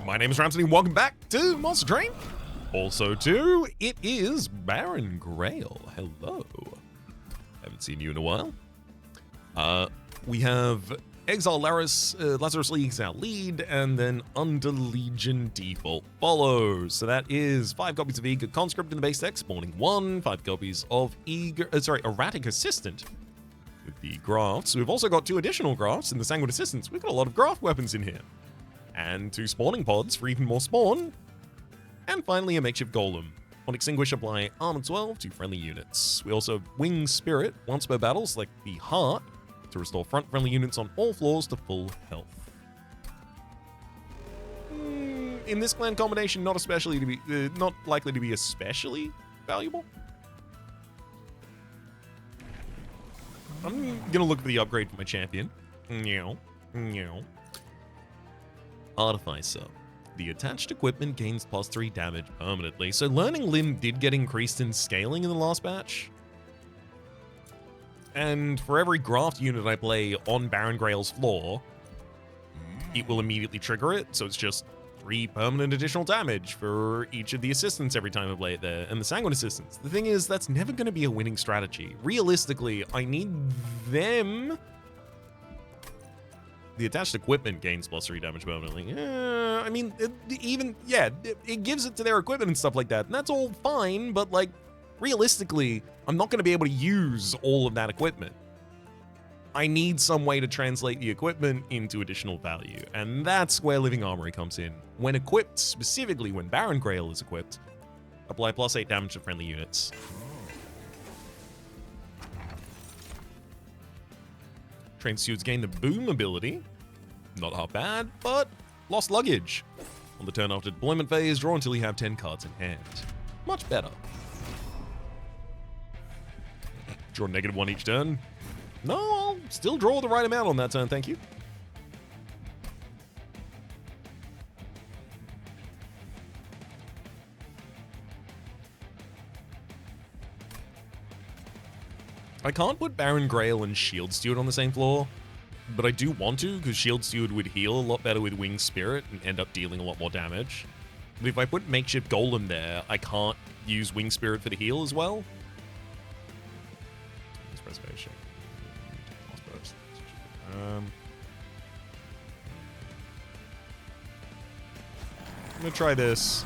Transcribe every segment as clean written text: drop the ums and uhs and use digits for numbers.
My name is Rhapsody, and welcome back to Monster Train. Also, too, it is Baron Grail. Hello. Haven't seen you in a while. We have Exile Lazarus League is our lead, and then Under Legion default follows. So that is 5 copies of Eager Conscript in the base deck, spawning 1, 5 copies of Erratic Assistant with the grafts. We've also got 2 additional grafts in the Sanguine Assistants. We've got a lot of graft weapons in here. And 2 spawning pods for even more spawn. And finally a makeshift golem. On Extinguish, apply Armor 12 to friendly units. We also have Wing Spirit. Once per battle, select the Heart to restore front friendly units on all floors to full health. In this clan combination, not likely to be especially valuable. I'm gonna look for the upgrade for my champion. Artificer. The attached equipment gains +3 damage permanently. So Learning Limb did get increased in scaling in the last batch. And for every graft unit I play on Baron Grail's floor, it will immediately trigger it. So it's just 3 permanent additional damage for each of the assistants every time I play it there. And the Sanguine Assistants. The thing is, that's never going to be a winning strategy. Realistically, I need them. The attached equipment gains +3 damage permanently. I mean, it gives it to their equipment and stuff like that. And that's all fine, but like, realistically, I'm not going to be able to use all of that equipment. I need some way to translate the equipment into additional value. And that's where Living Armory comes in. When equipped, specifically when Baron Grail is equipped, apply +8 damage to friendly units. Trained suits gain the Boom ability. Not half bad, but lost luggage. On the turn after deployment phase, draw until you have 10 cards in hand. Much better. Draw -1 each turn. No, I'll still draw the right amount on that turn, thank you. I can't put Baron Grail and Shield Steward on the same floor, but I do want to, because Shield Steward would heal a lot better with Wing Spirit and end up dealing a lot more damage. But if I put Makeshift Golem there, I can't use Wing Spirit for the heal as well. Preservation. I'm gonna try this.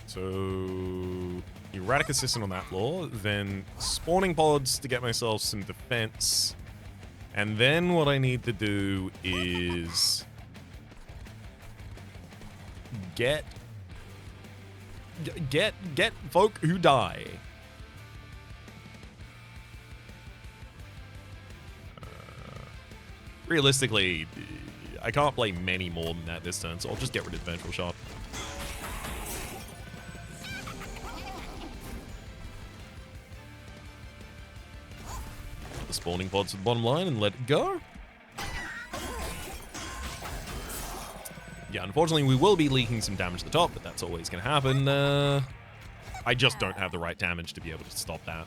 So, Erratic Assistant on that floor, then spawning pods to get myself some defense, and then what I need to do is get folk who die. Realistically, I can't play many more than that this turn, so I'll just get rid of the Vengeful Shot. The spawning pods to the bottom line and let it go. Yeah, unfortunately, we will be leaking some damage to the top, but that's always going to happen. I just don't have the right damage to be able to stop that.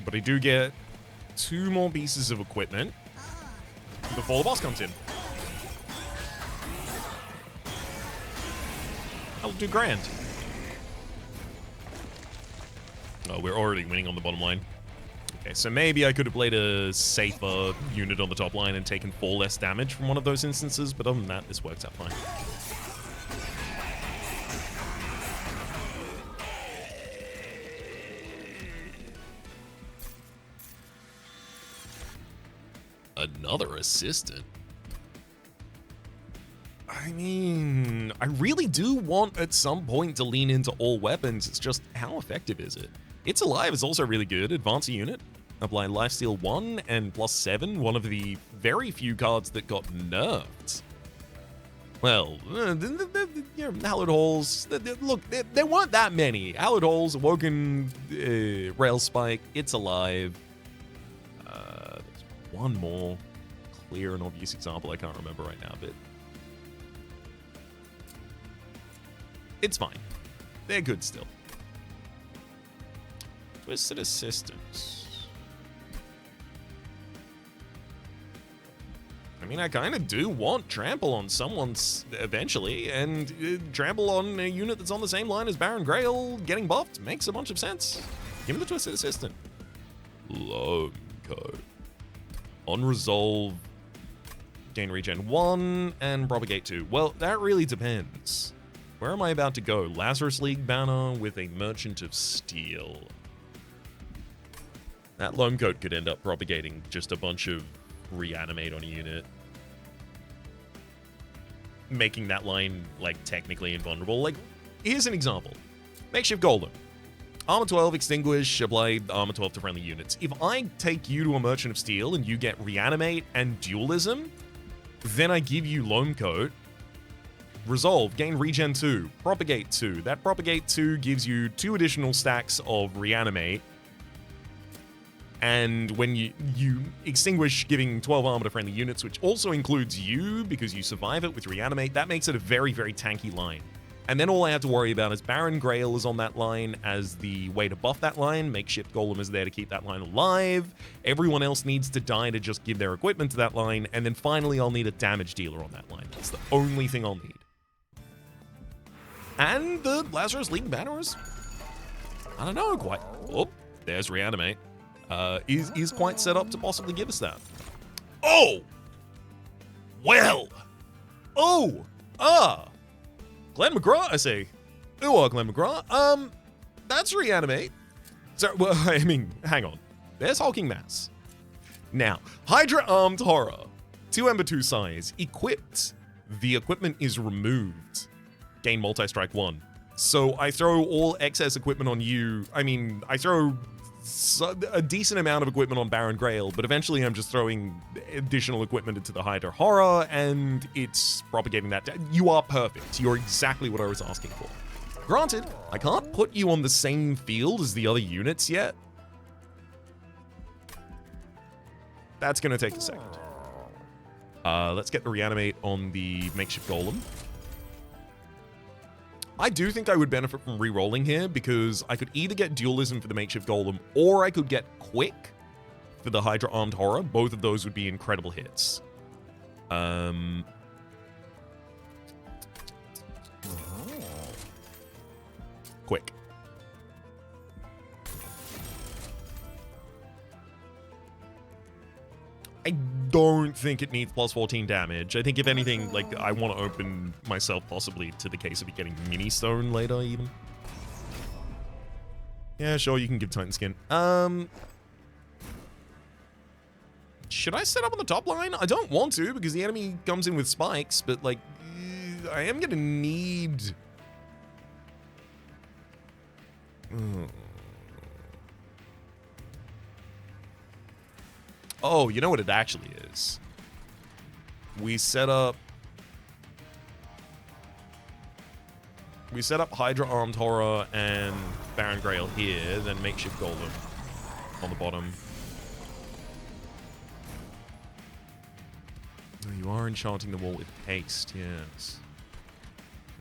But I do get 2 more pieces of equipment before the boss comes in. That'll do grand. Oh, we're already winning on the bottom line. Okay, so maybe I could have played a safer unit on the top line and taken 4 less damage from one of those instances, but other than that, this works out fine. Another assistant? I mean, I really do want at some point to lean into all weapons. It's just, how effective is it? It's Alive is also really good. Advance a unit. Apply Lifesteal 1 and +7, one of the very few cards that got nerfed. Well, Hallowed Halls, look, there weren't that many. Hallowed Halls, Awoken, Rail Spike, It's Alive. There's one more clear and obvious example I can't remember right now, but it's fine. they're good still. Twisted Assistance. I mean, I kind of do want Trample on someone's eventually, and Trample on a unit that's on the same line as Baron Grail getting buffed makes a bunch of sense. Give him the Twisted Assistant. Lone Code. On Resolve, gain regen 1 and propagate 2. Well, that really depends. Where am I about to go? Lazarus League banner with a Merchant of Steel. That Lone Code could end up propagating just a bunch of reanimate on a unit, making that line, like, technically invulnerable. Like, here's an example. Makeshift Golem. Armor 12, Extinguish, apply Armor 12 to friendly units. If I take you to a Merchant of Steel and you get Reanimate and Dualism, then I give you Lone Coat. Resolve, gain Regen 2, Propagate 2. That Propagate 2 gives you 2 additional stacks of Reanimate. And when you Extinguish, giving 12 armor to friendly units, which also includes you because you survive it with Reanimate, that makes it a very, very tanky line. And then all I have to worry about is Baron Grail is on that line as the way to buff that line. Makeshift Golem is there to keep that line alive. Everyone else needs to die to just give their equipment to that line. And then finally, I'll need a damage dealer on that line. That's the only thing I'll need. And the Lazarus League banners, I don't know quite. Oh, there's Reanimate. Is quite set up to possibly give us that. Oh! Well! Oh! Glenn McGraw, I say. Ooh, Glenn McGraw. That's Reanimate. So, well, I mean, hang on. There's Hulking Mass. Now, Hydra Armed Horror. 2 Ember 2 size. Equipped. The equipment is removed. Gain multi-strike 1. So I throw all excess equipment on you. I mean, I throw a decent amount of equipment on Baron Grail, but eventually I'm just throwing additional equipment into the Hydra Horror, and it's propagating that. You are perfect. You're exactly what I was asking for. Granted, I can't put you on the same field as the other units yet. That's going to take a second. Let's get the Reanimate on the Makeshift Golem. I do think I would benefit from re-rolling here because I could either get Dualism for the Makeshift Golem or I could get Quick for the Hydra Armed Horror. Both of those would be incredible hits. Quick. I don't think it needs plus 14 damage. I think if anything, like, I want to open myself possibly to the case of it getting Mini Stone later, even. Yeah, sure, you can give Titan Skin. Should I set up on the top line? I don't want to, because the enemy comes in with spikes, but, like, I am gonna need... Oh, you know what it actually is? We set up Hydra Armed Horror and Baron Grail here, then Makeshift Golem on the bottom. Oh, you are enchanting the wall with haste, yes.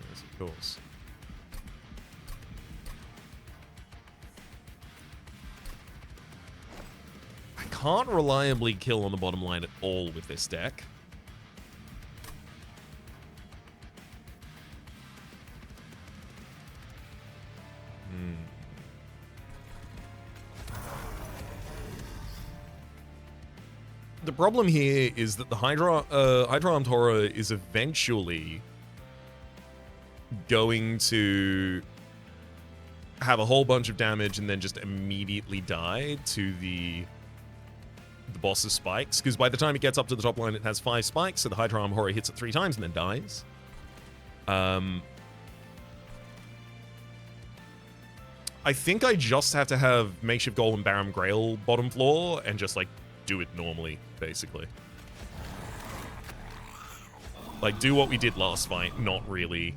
Yes, of course. Can't reliably kill on the bottom line at all with this deck. The problem here is that the Hydra Armed Horror is eventually going to have a whole bunch of damage and then just immediately die to the boss's spikes, because by the time it gets up to the top line, it has 5 spikes, so the Hydra Armed Horror hits it 3 times and then dies. I think I just have to have Makeshift Golem and Baron Grail bottom floor and just, like, do it normally, basically. Like, do what we did last fight, not really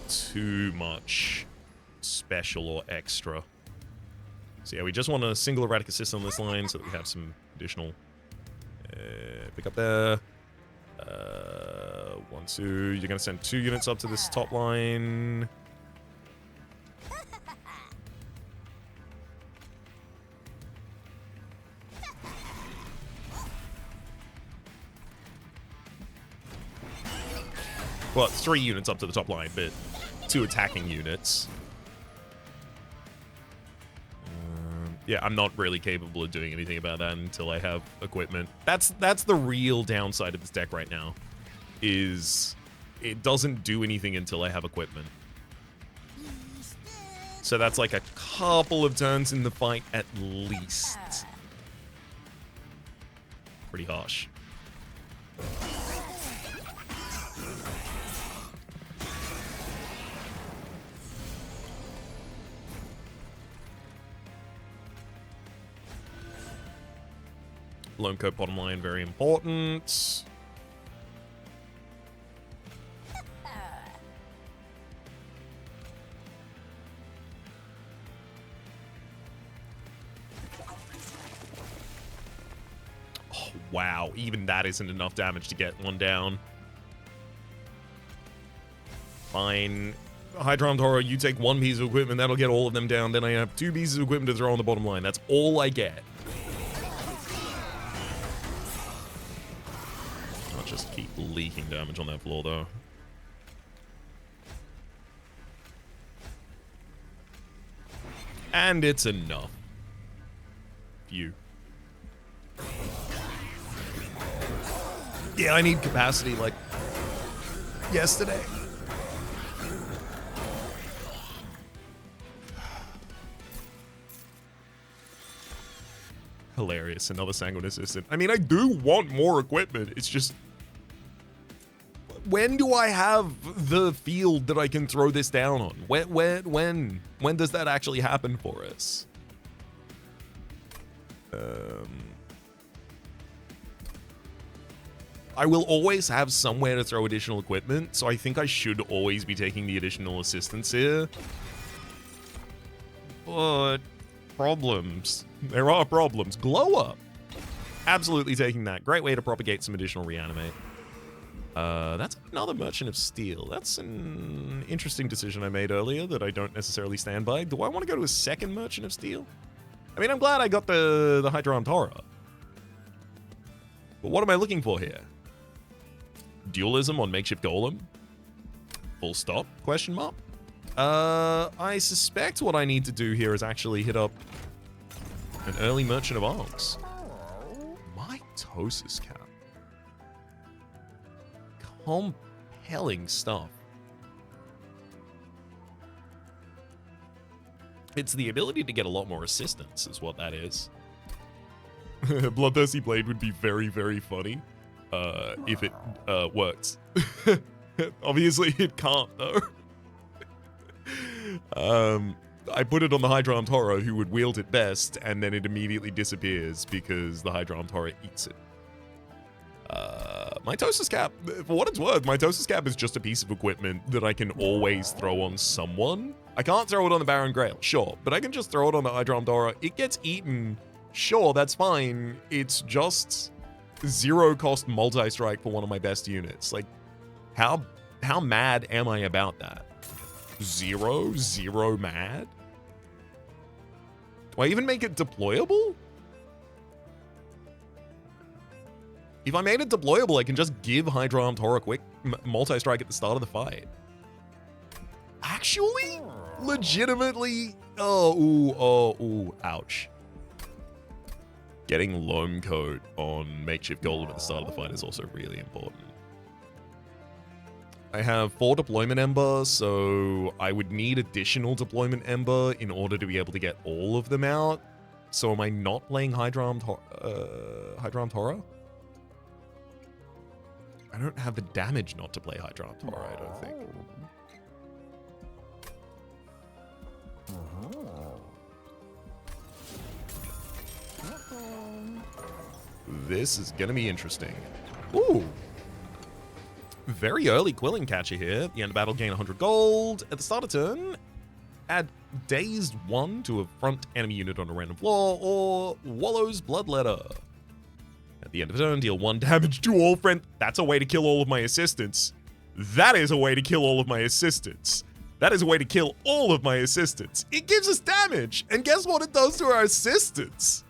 too much special or extra. So yeah, we just want a single erratic assist on this line so that we have some additional pick up there. 1, 2. You're going to send 2 units up to this top line. Well, 3 units up to the top line, but 2 attacking units. Yeah, I'm not really capable of doing anything about that until I have equipment. That's the real downside of this deck right now, is it doesn't do anything until I have equipment. So that's like a couple of turns in the fight at least. Pretty harsh. Lone coat bottom line, very important. Oh, wow, even that isn't enough damage to get one down. Fine. Hydron Toro, you take 1 piece of equipment, that'll get all of them down. Then I have 2 pieces of equipment to throw on the bottom line. That's all I get. I'll just keep leaking damage on that floor, though. And it's enough. Phew. Yeah, I need capacity, like, yesterday. Hilarious, another Sanguine Assistant. I mean, I do want more equipment. It's just, when do I have the field that I can throw this down on? When does that actually happen for us? I will always have somewhere to throw additional equipment, so I think I should always be taking the additional assistance here. But problems. There are problems. Glow Up. Absolutely taking that. Great way to propagate some additional reanimate. That's another Merchant of Steel. That's an interesting decision I made earlier that I don't necessarily stand by. Do I want to go to a second Merchant of Steel? I mean, I'm glad I got the Hydron Toro. But what am I looking for here? Dualism on Makeshift Golem? Full stop? Question mark? I suspect what I need to do here is actually hit up an early Merchant of Arms. Mitosis cap. Compelling stuff. It's the ability to get a lot more assistance is what that is. Bloodthirsty Blade would be very, very funny if it works. Obviously, it can't, though. I put it on the Hydron Toro, who would wield it best, and then it immediately disappears because the Hydron Toro eats it. Mitosis Cap, for what it's worth, Mitosis Cap is just a piece of equipment that I can always throw on someone. I can't throw it on the Baron Grail, sure, but I can just throw it on the Hydron Toro. It gets eaten, sure, that's fine. It's just 0-cost multi-strike for one of my best units. Like, how mad am I about that? Zero mad? Do I even make it deployable? If I made it deployable, I can just give Hydron Toro a quick multi-strike at the start of the fight. Actually? Legitimately? Oh, ouch. Getting Loam Coat on Makeshift Golem at the start of the fight is also really important. I have 4 Deployment Ember, so I would need additional Deployment Ember in order to be able to get all of them out. So am I not playing Hydron Toro? I don't have the damage not to play Hydron Toro, I don't think. This is gonna be interesting. Ooh. Very early Quilling Catcher here. At the end of battle, gain 100 gold. At the start of turn, add Dazed 1 to a front enemy unit on a random floor, or Wallow's Bloodletter. At the end of the turn, deal 1 damage to all friends. That's a way to kill all of my assistants. That is a way to kill all of my assistants. That is a way to kill all of my assistants. It gives us damage, and guess what it does to our assistants?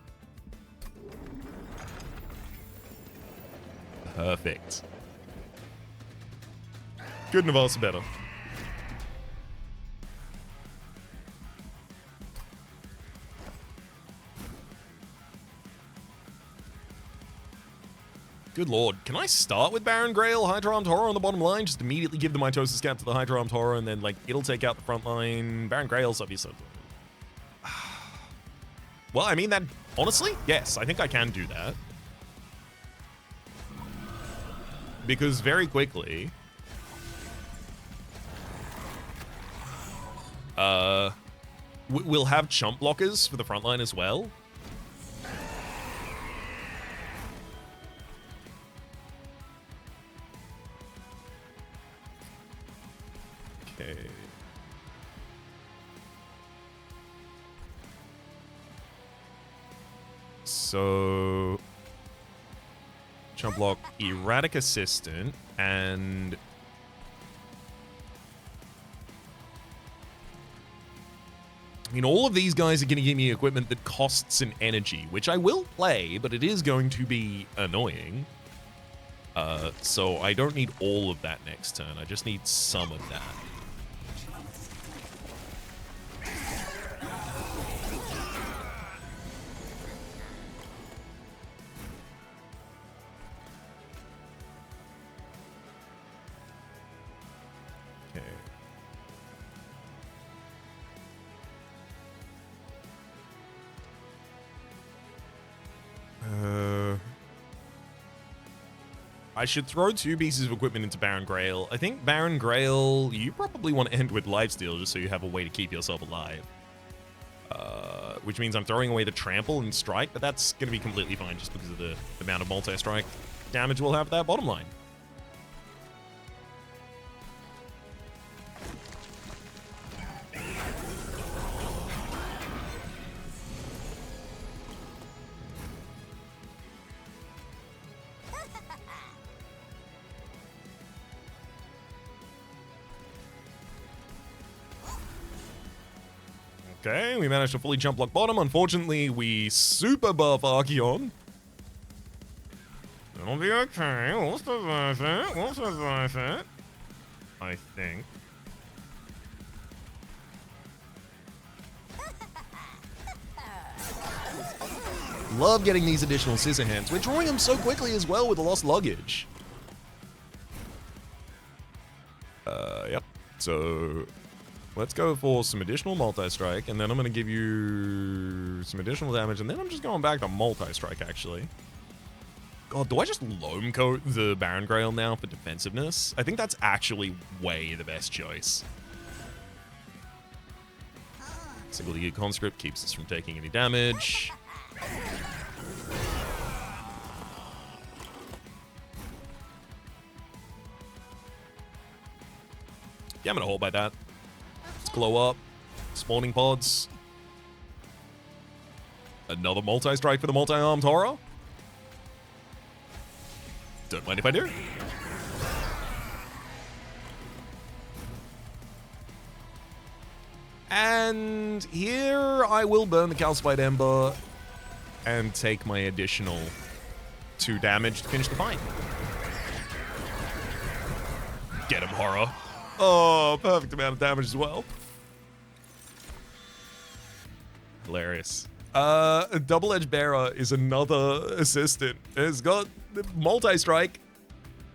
Perfect. Couldn't have asked better. Good lord. Can I start with Baron Grail, Hydra Armed Horror on the bottom line? Just immediately give the Mitosis Cap to the Hydra Armed Horror, and then, like, it'll take out the front line. Baron Grail's obviously... Well, I mean, that... Honestly, yes, I think I can do that. Because very quickly... we'll have chump blockers for the front line as well. Okay. So, chump block, erratic assistant, and I mean, all of these guys are going to give me equipment that costs an energy, which I will play, but it is going to be annoying. So I don't need all of that next turn. I just need some of that. I should throw 2 pieces of equipment into Baron Grail. I think Baron Grail, you probably want to end with lifesteal just so you have a way to keep yourself alive. Which means I'm throwing away the trample and strike, but that's going to be completely fine just because of the amount of multi-strike damage we'll have at that bottom line. Okay, we managed to fully jump block bottom. Unfortunately, we super buff Archeon. It'll be okay. We'll survive it. We'll survive it. I think. Love getting these additional scissor hands. We're drawing them so quickly as well with the lost luggage. Yep. So... let's go for some additional multi-strike, and then I'm going to give you some additional damage, and then I'm just going back to multi-strike, actually. God, do I just loam coat the Baron Grail now for defensiveness? I think that's actually way the best choice. Single Year Conscript keeps us from taking any damage. Yeah, I'm going to hold by that. Glow up, spawning pods. Another multi-strike for the multi-armed horror. Don't mind if I do. And here I will burn the calcified ember and take my additional 2 damage to finish the fight. Get him, horror. Oh, perfect amount of damage as well. Hilarious. A double-edged bearer is another assistant. It's got multi-strike.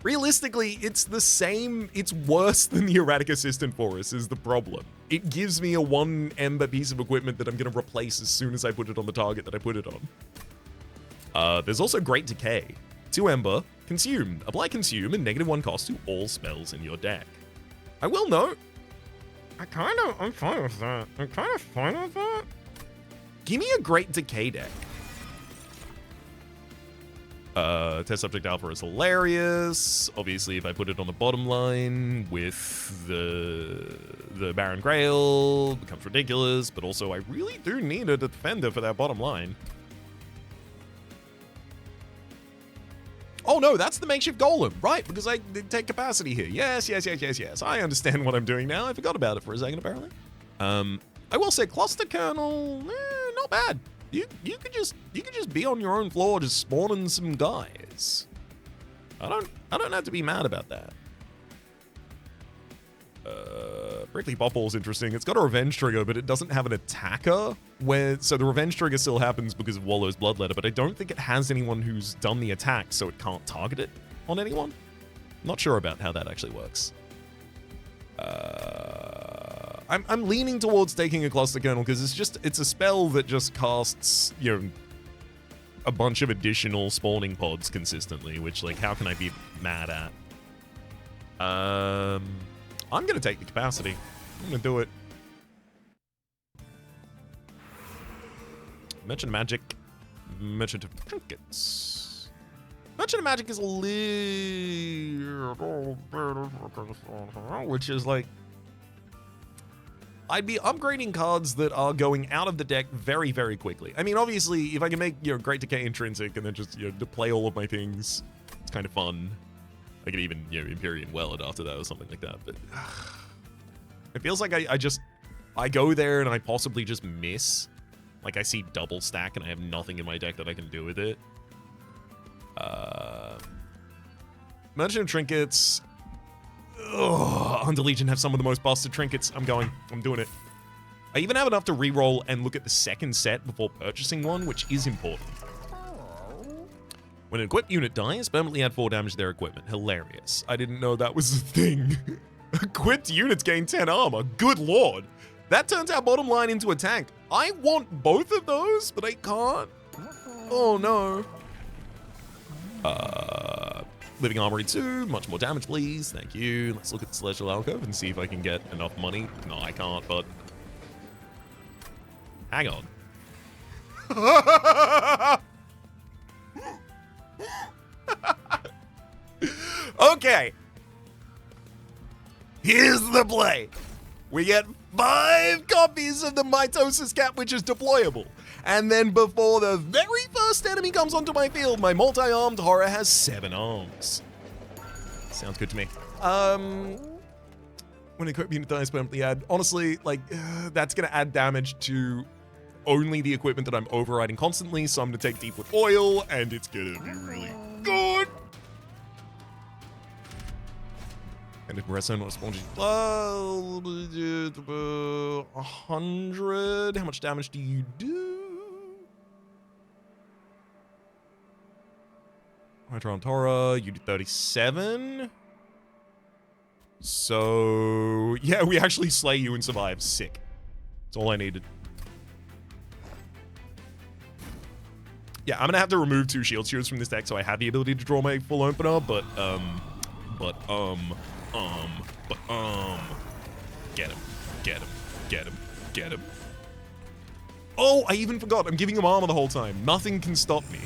Realistically, it's the same. It's worse than the erratic assistant for us is the problem. It gives me a 1 ember piece of equipment that I'm going to replace as soon as I put it on the target that I put it on. There's also Great Decay. 2 ember, consume. Apply consume and -1 cost to all spells in your deck. I will note, I'm fine with that. I'm kind of fine with that. Give me a Great Decay deck. Test Subject Alpha is hilarious. Obviously, if I put it on the bottom line with the Baron Grail, it becomes ridiculous. But also, I really do need a defender for that bottom line. Oh no, that's the makeshift golem, right? Because I did take capacity here. Yes. I understand what I'm doing now. I forgot about it for a second, apparently. I will say, cluster kernel, not bad. You could just be on your own floor, just spawning some guys. I don't have to be mad about that. Prickly Popball's interesting. It's got a revenge trigger, but it doesn't have an attacker. So the revenge trigger still happens because of Wallow's Bloodletter, but I don't think it has anyone who's done the attack, so it can't target it on anyone. Not sure about how that actually works. I'm leaning towards taking a Cluster Kernel because it's a spell that just casts, you know, a bunch of additional spawning pods consistently, which, like, how can I be mad at? I'm gonna take the capacity. I'm gonna do it. Merchant of Magic. Merchant of Trinkets. Merchant of Magic is a little... which is like... I'd be upgrading cards that are going out of the deck very, very quickly. I mean, obviously, if I can make, you know, Great Decay Intrinsic and then just, you know, play all of my things, it's kind of fun. I could even, you know, Empyrean Well it after that or something like that, but... it feels like I go there and I possibly just miss. Like, I see double stack and I have nothing in my deck that I can do with it. Merchant of Trinkets... Ugh, Under Legion have some of the most busted trinkets. I'm doing it. I even have enough to reroll and look at the second set before purchasing one, which is important. When an equipped unit dies, permanently add 4 damage to their equipment. Hilarious. I didn't know that was a thing. Equipped units gain 10 armor. Good lord. That turns our bottom line into a tank. I want both of those, but I can't. Oh no. Living Armory 2. Much more damage, please. Thank you. Let's look at Celestial Alcove and see if I can get enough money. No, I can't, but... hang on. Okay. Here's the play. We get 5 copies of the Mitosis Cap, which is deployable. And then before the very first enemy comes onto my field, my multi-armed horror has 7 arms. Sounds good to me. When a equipment unit dies, permanently add. Honestly, like, that's going to add damage to only the equipment that I'm overriding constantly, so I'm going to take Deep with Oil, and it's going to be really good. And if Redstone not spongy, 100. How much damage do you do? Hydron Tora, you do 37. So yeah, we actually slay you and survive. Sick. That's all I needed. Yeah, I'm gonna have to remove 2 shield shooters from this deck so I have the ability to draw my full opener, but get him. Oh, I even forgot. I'm giving him armor the whole time. Nothing can stop me.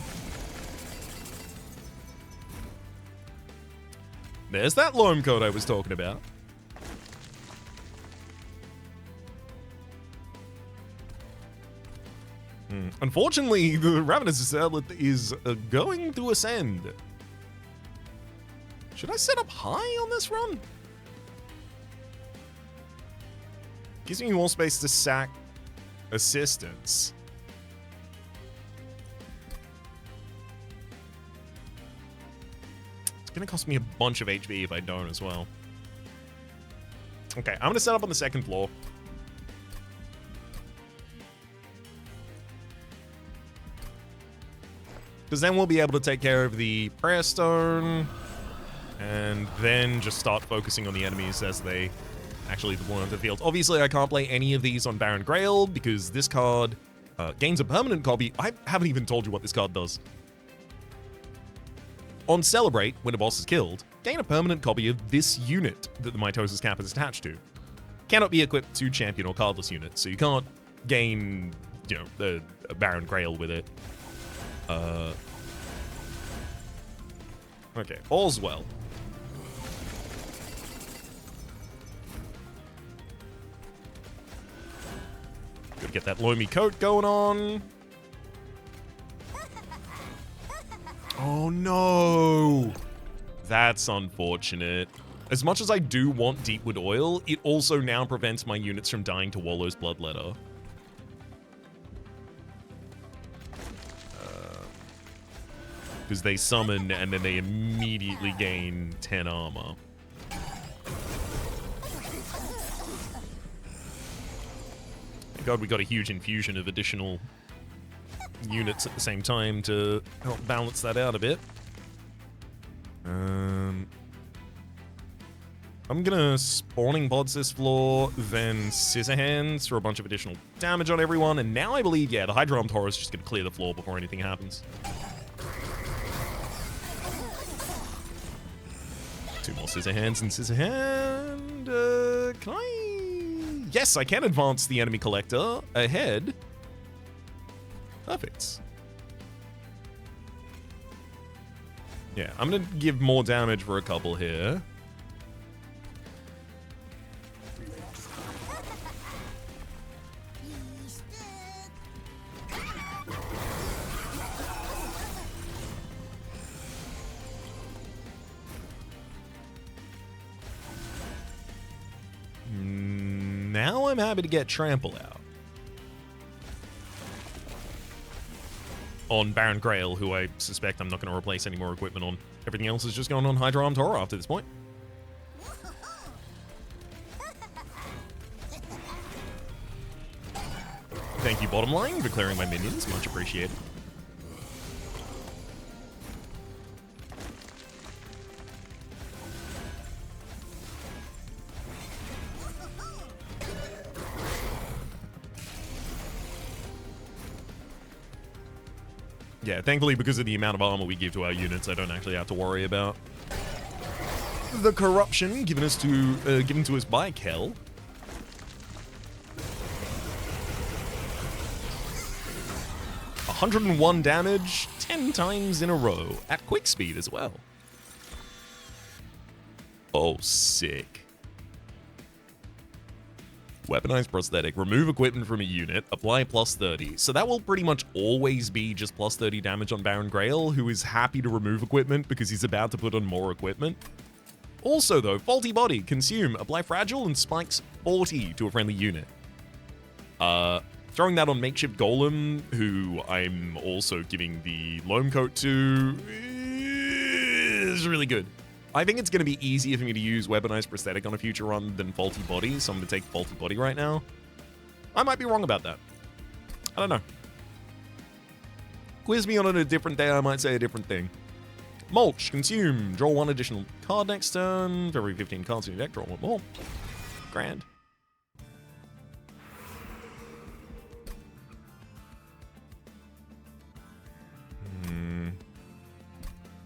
There's that loam code I was talking about. Unfortunately, the Ravenous Zealot is going to ascend. Should I set up high on this run? Gives me more space to sack assistance. It's gonna cost me a bunch of HP if I don't as well. Okay, I'm gonna set up on the 2nd floor. Because then we'll be able to take care of the Prayer Stone, and then just start focusing on the enemies as they actually deploy onto the field. Obviously, I can't play any of these on Baron Grail, because this card gains a permanent copy. I haven't even told you what this card does. On Celebrate, when a boss is killed, gain a permanent copy of this unit that the Mitosis Cap is attached to. Cannot be equipped to champion or cardless units, so you can't gain, you know, the Baron Grail with it. Okay, all's well. Gotta get that loamy coat going on. Oh no! That's unfortunate. As much as I do want Deepwood Oil, it also now prevents my units from dying to Wallow's Bloodletter. Because they summon and then they immediately gain 10 armor. God, we got a huge infusion of additional units at the same time to help balance that out a bit. I'm gonna spawning pods this floor, then scissor hands for a bunch of additional damage on everyone, and now I believe, yeah, the Hydra Armed Horror is just gonna clear the floor before anything happens. 2 more scissor hands and scissor hand. Can I? Yes, I can advance the enemy collector ahead. Perfect. Yeah, I'm gonna give more damage for a couple here. Now I'm happy to get Trample out. On Baron Grail, who I suspect I'm not going to replace any more equipment on. Everything else is just going on Hydra Armed Horror after this point. Thank you, Bottom Line, for clearing my minions. Much appreciated. Yeah, thankfully, because of the amount of armor we give to our units, I don't actually have to worry about the corruption given to us by Kel. 101 damage, 10 times in a row, at quick speed as well. Oh, sick. Weaponized prosthetic. Remove equipment from a unit. Apply plus 30. So that will pretty much always be just plus 30 damage on Baron Grail, who is happy to remove equipment because he's about to put on more equipment. Also, though, Faulty Body. Consume. Apply Fragile and spikes 40 to a friendly unit. Throwing that on Makeshift Golem, who I'm also giving the Loam Coat to, is really good. I think it's going to be easier for me to use Weaponized Prosthetic on a future run than Faulty Body, so I'm going to take Faulty Body right now. I might be wrong about that. I don't know. Quiz me on it a different day, I might say a different thing. Mulch, consume, draw 1 additional card next turn. For every 15 cards in your deck, draw 1 more. Grand.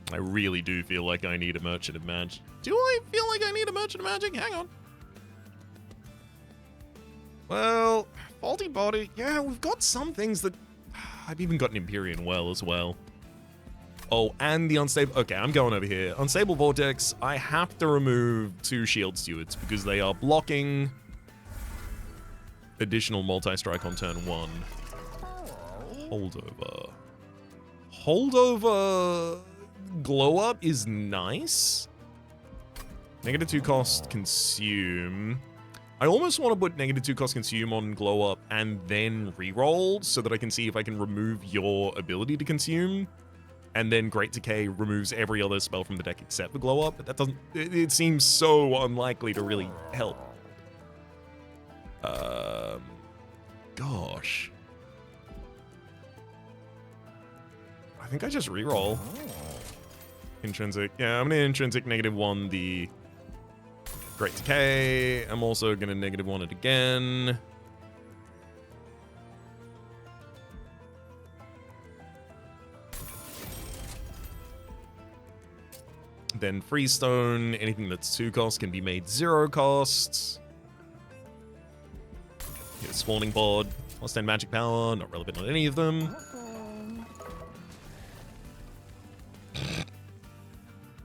I really do feel like I need a Merchant of Magic. Do I feel like I need a Merchant of Magic? Hang on. Well, Faulty Body. Yeah, we've got some things that... I've even got an Empyrean Well as well. Oh, and the Unstable... Okay, I'm going over here. Unstable Vortex. I have to remove 2 Shield Stewards because they are blocking additional multi-strike on turn 1. Holdover. Holdover... Glow Up is nice. -2 cost consume. I almost want to put -2 cost consume on Glow Up and then reroll so that I can see if I can remove your ability to consume. And then Great Decay removes every other spell from the deck except for Glow Up. But that doesn't... It seems so unlikely to really help. Gosh. I think I just reroll. Intrinsic. Yeah, I'm going to intrinsic -1 the Great Decay. I'm also going to -1 it again. Then Freestone. Anything that's 2 cost can be made 0 costs. Get a Spawning Pod. Plus 10 magic power. Not relevant on any of them.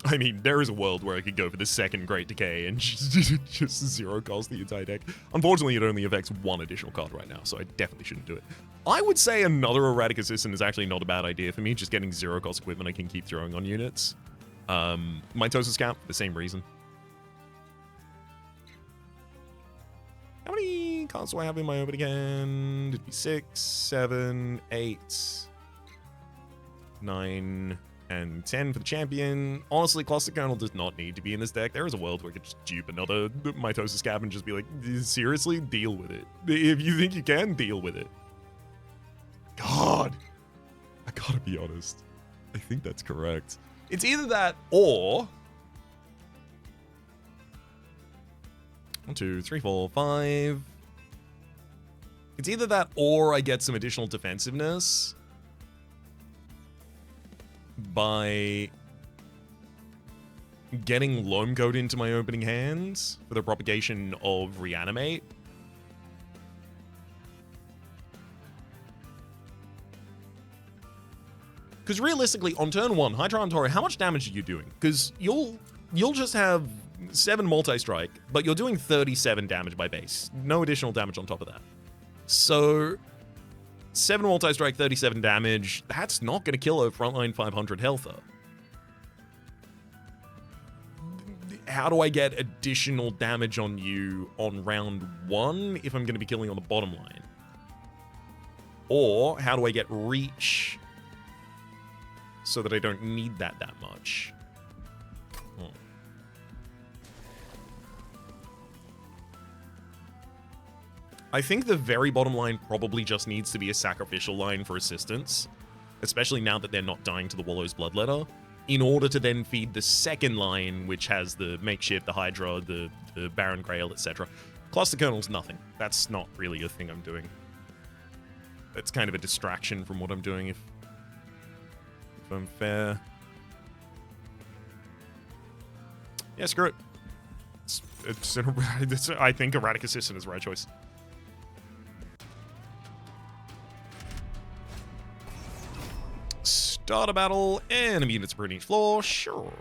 I mean, there is a world where I could go for the second Great Decay and just 0 cost the entire deck. Unfortunately, it only affects 1 additional card right now, so I definitely shouldn't do it. I would say another Erratic Assistant is actually not a bad idea for me, just getting 0 cost equipment I can keep throwing on units. Mitosis Cap, for the same reason. How many cards do I have in my open again? It'd be 6, 7, 8, 9, And 10 for the champion. Honestly, Cluster Kernel does not need to be in this deck. There is a world where I could just dupe another Mitosis Cap and just be like, seriously, deal with it. If you think you can, deal with it. God. I gotta be honest. I think that's correct. It's either that or... 1, 2, 3, 4, 5. It's either that or I get some additional defensiveness by getting Loam Coat into my opening hands for the propagation of Reanimate. Because realistically, on turn 1, Hydra Toro, how much damage are you doing? Because you'll just have 7 multi-strike, but you're doing 37 damage by base. No additional damage on top of that. So 7 multi-strike, 37 damage, that's not going to kill a frontline 500 healther. How do I get additional damage on you on round 1 if I'm going to be killing on the bottom line? Or how do I get reach so that I don't need that much? I think the very bottom line probably just needs to be a sacrificial line for assistance, especially now that they're not dying to the Wallow's Bloodletter, in order to then feed the second line, which has the Makeshift, the Hydra, the Baron Grail, etc. Cluster Kernel's nothing. That's not really a thing I'm doing. That's kind of a distraction from what I'm doing, if I'm fair. Yeah, screw it. I think Erratic Assistant is the right choice. Start a battle, and units per each floor, sure.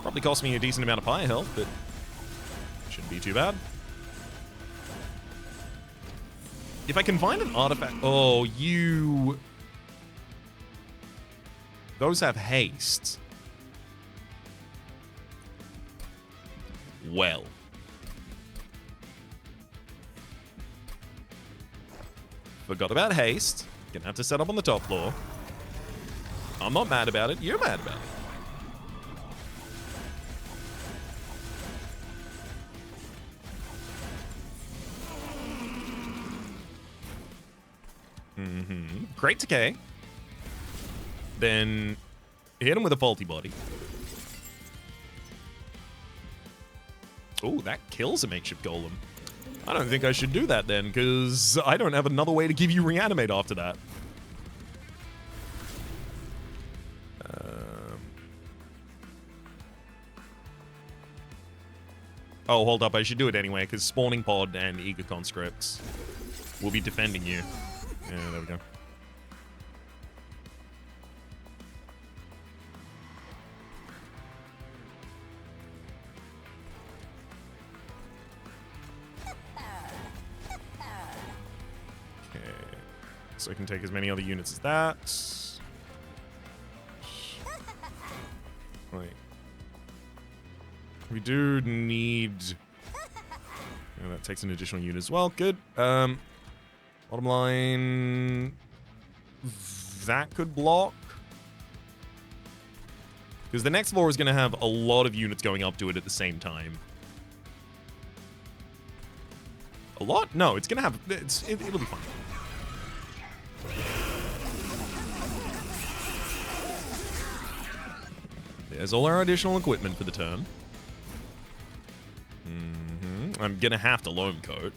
Probably cost me a decent amount of fire health, but shouldn't be too bad. If I can find an artifact... Oh, you... Those have haste. Well. Forgot about haste. Gonna have to set up on the top floor. I'm not mad about it. You're mad about it. Great decay. Then hit him with a faulty body. Oh, that kills a makeshift golem. I don't think I should do that then, because I don't have another way to give you reanimate after that. Oh, hold up. I should do it anyway, because Spawning Pod and Eager Conscripts will be defending you. Yeah, there we go. So I can take as many other units as that. Wait. We do need... Oh, that takes an additional unit as well. Good. Bottom line... That could block. Because the next floor is going to have a lot of units going up to it at the same time. A lot? No, it's going to have... It'll be fine. There's all our additional equipment for the turn. I'm gonna have to Loam Coat.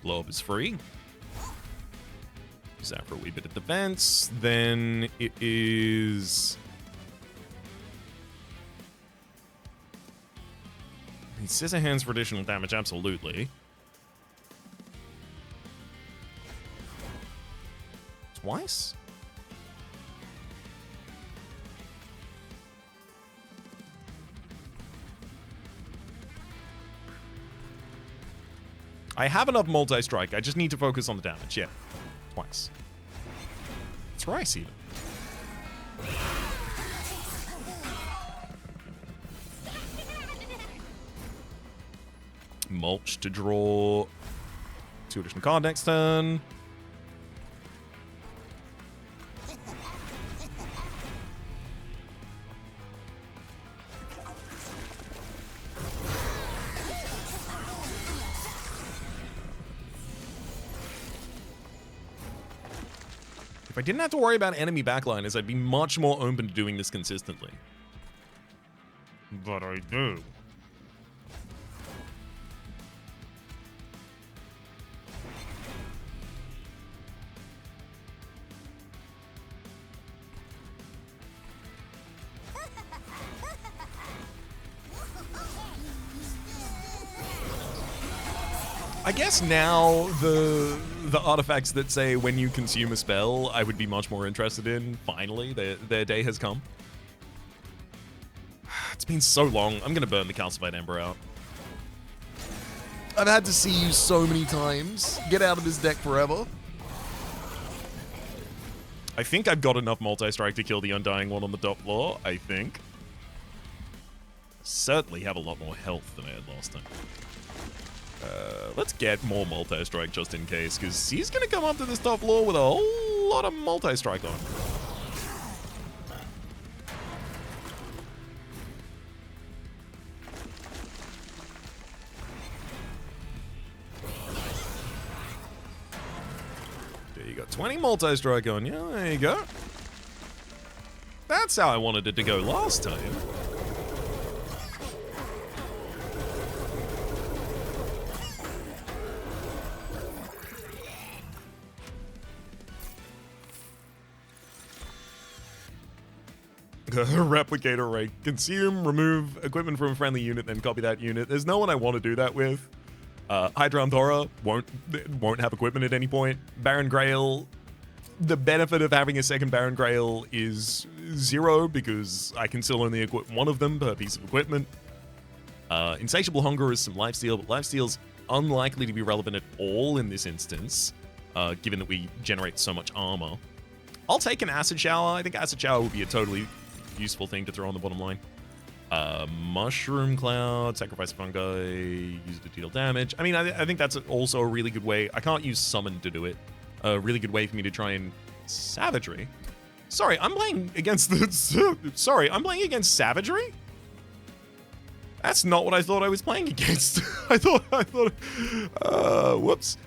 Blow up is free. Use that for a wee bit of defense. Then it is... Scissor Hands for additional damage, absolutely. Twice? I have enough multi-strike. I just need to focus on the damage. Yeah. Twice. Thrice, even. Mulch to draw 2 additional card next turn. If I didn't have to worry about enemy backliners, I'd be much more open to doing this consistently. But I do. I guess now the artifacts that say when you consume a spell, I would be much more interested in. Finally, their day has come. It's been so long. I'm gonna burn the Calcified Ember out. I've had to see you so many times. Get out of this deck forever. I think I've got enough multi-strike to kill the Undying one on the top floor. I think. Certainly have a lot more health than I had last time. Let's get more multi-strike just in case, because he's going to come up to this top floor with a whole lot of multi-strike on. There you go, 20 multi-strike on you. There you go. That's how I wanted it to go last time. Replicator rate. Consume, remove equipment from a friendly unit, then copy that unit. There's no one I want to do that with. Hydra Anthora won't have equipment at any point. Baron Grail, the benefit of having a second Baron Grail is 0 because I can still only equip one of them per piece of equipment. Insatiable Hunger is some lifesteal, but lifesteal's unlikely to be relevant at all in this instance, given that we generate so much armor. I'll take an Acid Shower. I think Acid Shower would be a totally useful thing to throw on the bottom line. Mushroom Cloud, Sacrifice Fungi, use it to deal damage. I mean, I think that's also a really good way. I can't use Summon to do it. A really good way for me to try and Savagery. Sorry, I'm playing against the... Sorry, I'm playing against Savagery? That's not what I thought I was playing against. I thought, whoops.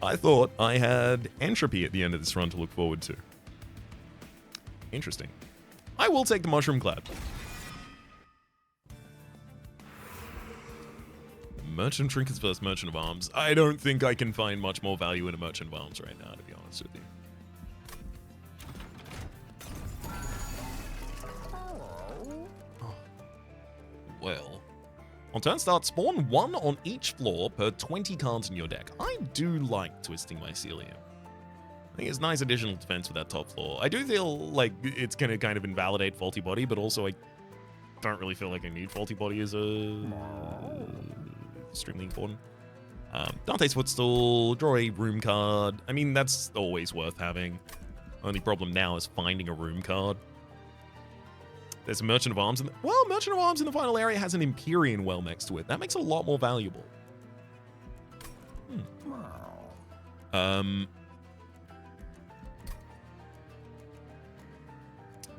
I thought I had Entropy at the end of this run to look forward to. Interesting. I will take the Mushroom Cloud. Merchant Trinkets versus Merchant of Arms. I don't think I can find much more value in a Merchant of Arms right now, to be honest with you. Oh. Well. On turn start, spawn 1 on each floor per 20 cards in your deck. I do like Twisting Mycelium. I think it's nice additional defense with that top floor. I do feel like it's going to kind of invalidate Faulty Body, but also I don't really feel like I need Faulty Body as extremely important. Dante's Footstool, draw a room card. I mean, that's always worth having. Only problem now is finding a room card. There's a Merchant of Arms. Well, Merchant of Arms in the final area has an Empyrean well next to it. That makes it a lot more valuable.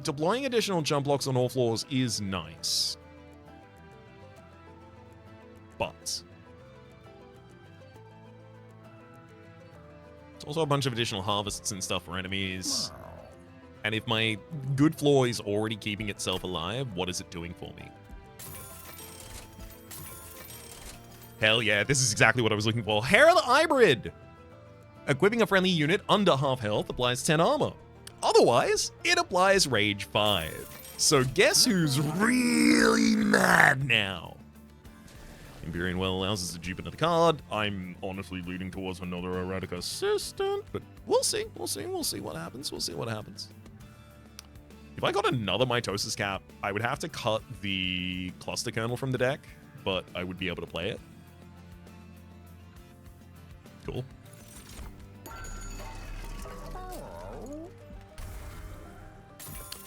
Deploying additional jump blocks on all floors is nice. But it's also a bunch of additional harvests and stuff for enemies. And if my good floor is already keeping itself alive, what is it doing for me? Hell yeah, this is exactly what I was looking for. Hair of the Hybrid! Equipping a friendly unit under half health applies 10 armor. Otherwise, it applies Rage 5. So guess who's really mad now? Empyrean Well allows us to dupe another card. I'm honestly leaning towards another Erratic Assistant, but we'll see. We'll see what happens. We'll see what happens. If I got another Mitosis Cap, I would have to cut the Cluster Kernel from the deck, but I would be able to play it. Cool.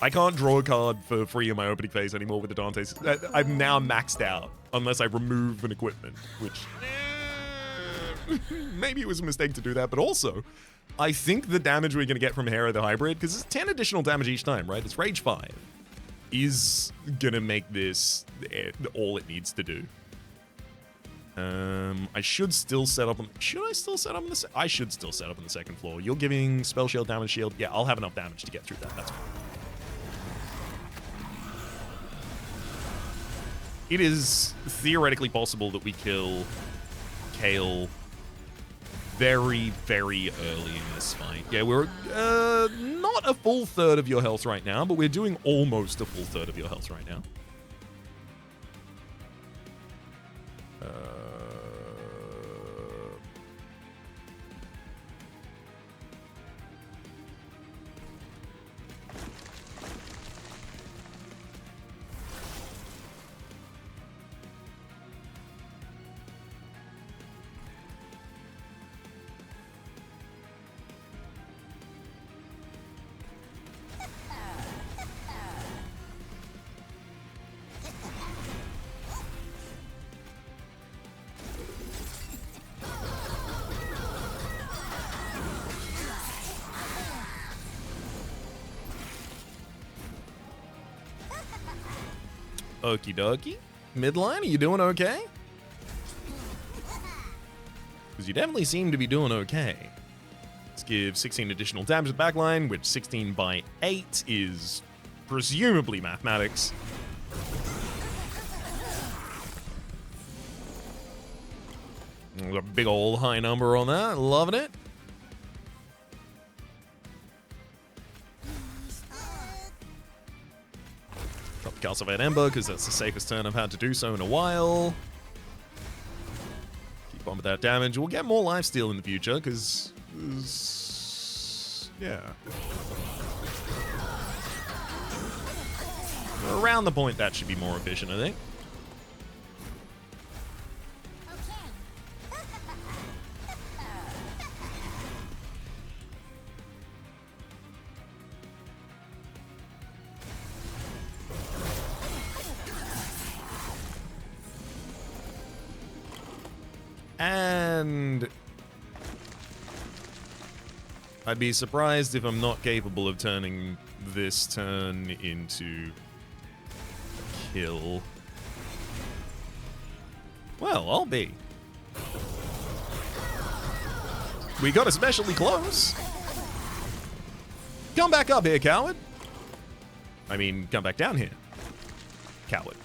I can't draw a card for free in my opening phase anymore with the Dante's. I'm now maxed out unless I remove an equipment, which maybe it was a mistake to do that, but also I think the damage we're going to get from Hera the Hybrid, because it's 10 additional damage each time, right? It's Rage 5, is going to make this all it needs to do. I should still set up on... Should I still set up on the... I should still set up on the second floor. You're giving spell shield, damage shield. Yeah, I'll have enough damage to get through that. That's fine. It is theoretically possible that we kill Kale very, very early in this fight. Yeah, we're not a full third of your health right now, but we're doing almost a full third of your health right now. Okie dokie. Midline, are you doing okay? Because you definitely seem to be doing okay. Let's give 16 additional damage to the backline, which 16 by 8 is presumably mathematics. A big old high number on that. Loving it. Calcifate Ember, because that's the safest turn I've had to do so in a while. Keep on with that damage. We'll get more lifesteal in the future, because... yeah. Around the point, that should be more efficient, I think. And I'd be surprised if I'm not capable of turning this turn into a kill. Well, I'll be. We got especially close. Come back up here, coward. I mean, come back down here, coward.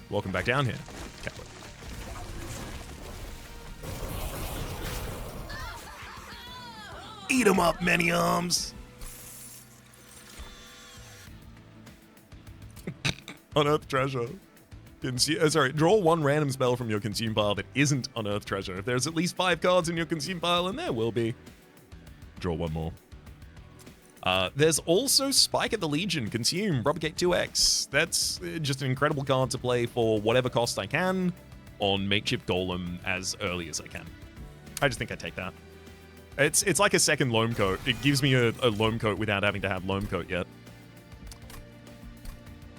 Welcome back down here, coward. Eat 'em up, many arms. Unearthed treasure. Sorry, draw one random spell from your consume pile that isn't unearthed treasure. If there's at least 5 cards in your consume pile, and there will be, draw one more. There's also Spike at the Legion, consume, propagate 2x. That's just an incredible card to play for whatever cost I can on Makeshift Golem as early as I can. I just think I take that. It's like a second Loam Coat. It gives me a Loam Coat without having to have Loam Coat yet.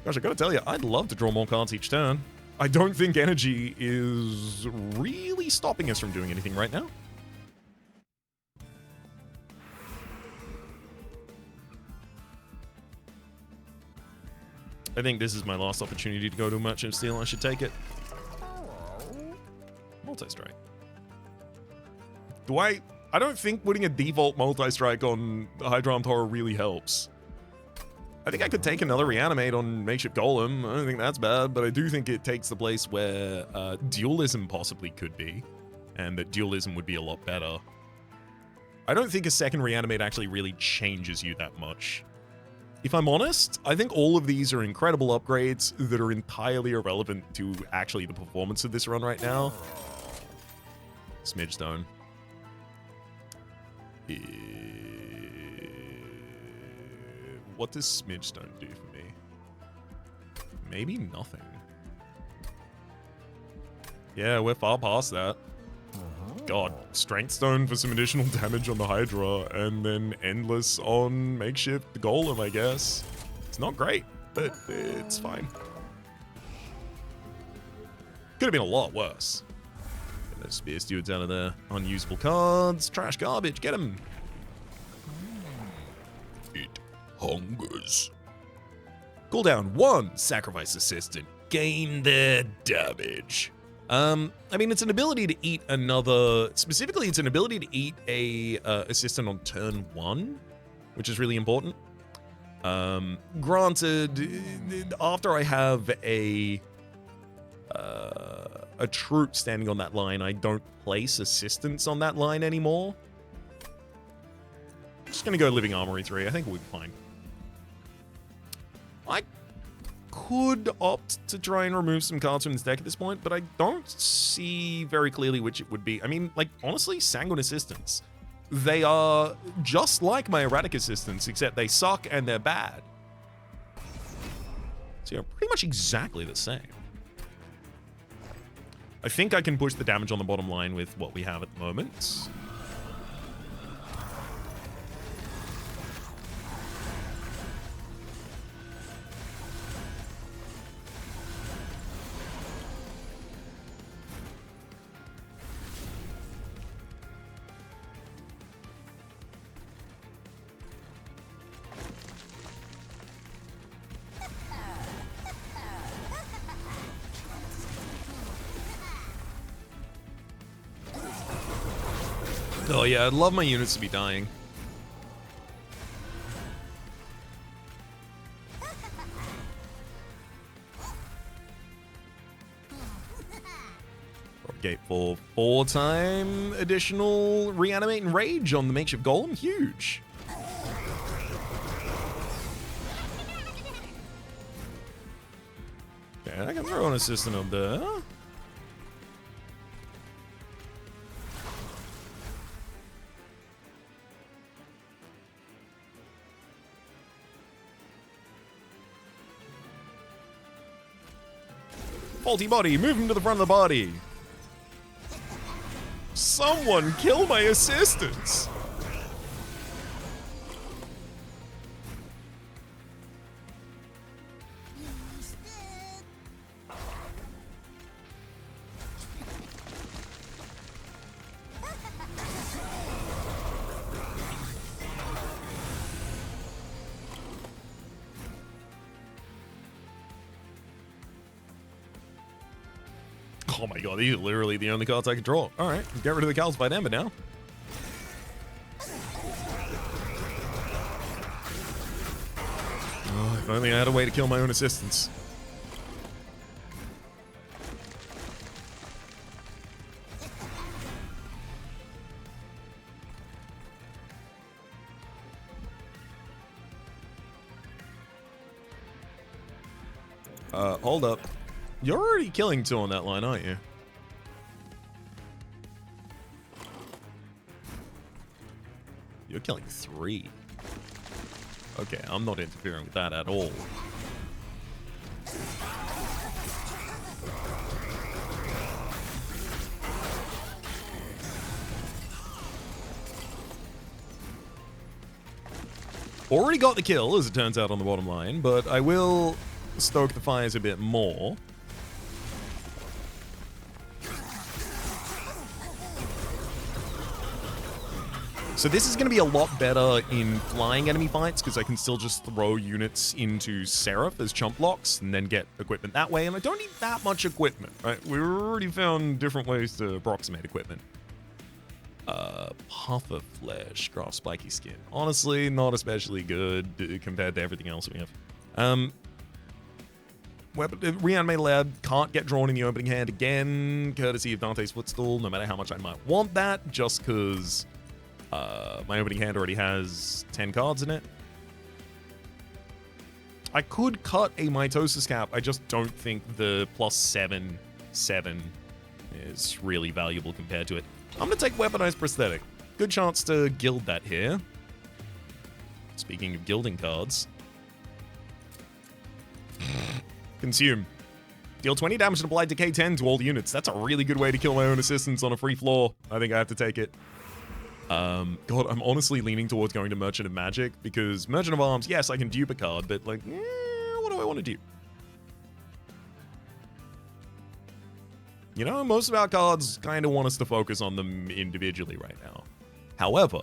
Gosh, I gotta tell you, I'd love to draw more cards each turn. I don't think energy is really stopping us from doing anything right now. I think this is my last opportunity to go to a Merchant of Steel. I should take it. Multi-strike. I don't think putting a default multi-strike on Hydra Horror really helps. I think I could take another Reanimate on Makeshift Golem. I don't think that's bad, but I do think it takes the place where Dualism possibly could be, and that Dualism would be a lot better. I don't think a second Reanimate actually really changes you that much. If I'm honest, I think all of these are incredible upgrades that are entirely irrelevant to actually the performance of this run right now. Smidge Stone. What does Smidge Stone do for me? Maybe nothing. Yeah, we're far past that. God, Strength Stone for some additional damage on the Hydra, and then Endless on Makeshift Golem, I guess. It's not great, but it's fine. Could have been a lot worse. Get those Spear Stewards out of there. Unusable cards, trash garbage, get them. It hungers. Cooldown 1, Sacrifice Assistant. Gain their damage. I mean, it's an ability to eat another... Specifically, it's an ability to eat a assistant on turn 1, which is really important. Granted, after I have a troop standing on that line, I don't place assistants on that line anymore. I'm just gonna go Living Armory 3. I think we'll be fine. I could opt to try and remove some cards from this deck at this point, but I don't see very clearly which it would be. I mean, like, honestly, Sanguine Assistants. They are just like my Erratic Assistants, except they suck and they're bad. So yeah, pretty much exactly the same. I think I can push the damage on the bottom line with what we have at the moment. Oh yeah, I'd love my units to be dying. Gate for 4-time additional Reanimate and Rage on the Makeshift Golem. Huge. Okay, I can throw an assistant on there. Faulty body, move him to the front of the body. Someone kill my assistants. Oh my god, these are literally the only cards I can draw. Alright, get rid of the Calcified Ember now. Oh, if only I had a way to kill my own assistants. Hold up. You're already killing 2 on that line, aren't you? You're killing 3. Okay, I'm not interfering with that at all. Already got the kill, as it turns out, on the bottom line, but I will stoke the fires a bit more. So this is going to be a lot better in flying enemy fights, because I can still just throw units into Seraph as chump blocks and then get equipment that way, and I don't need that much equipment, right? We've already found different ways to approximate equipment. Puffer Flesh, Grass Spiky Skin. Honestly, not especially good compared to everything else we have. Reanimated Lab can't get drawn in the opening hand again, courtesy of Dante's Footstool, no matter how much I might want that, just because my opening hand already has 10 cards in it. I could cut a Mitosis cap, I just don't think the +7/7 is really valuable compared to it. I'm going to take Weaponized Prosthetic. Good chance to guild that here. Speaking of gilding cards. Consume. Deal 20 damage and apply Decay 10 to all units. That's a really good way to kill my own assistants on a free floor. I think I have to take it. God, I'm honestly leaning towards going to Merchant of Magic, because Merchant of Arms, yes, I can dupe a card, but like, what do I want to do? You know, most of our cards kind of want us to focus on them individually right now. However,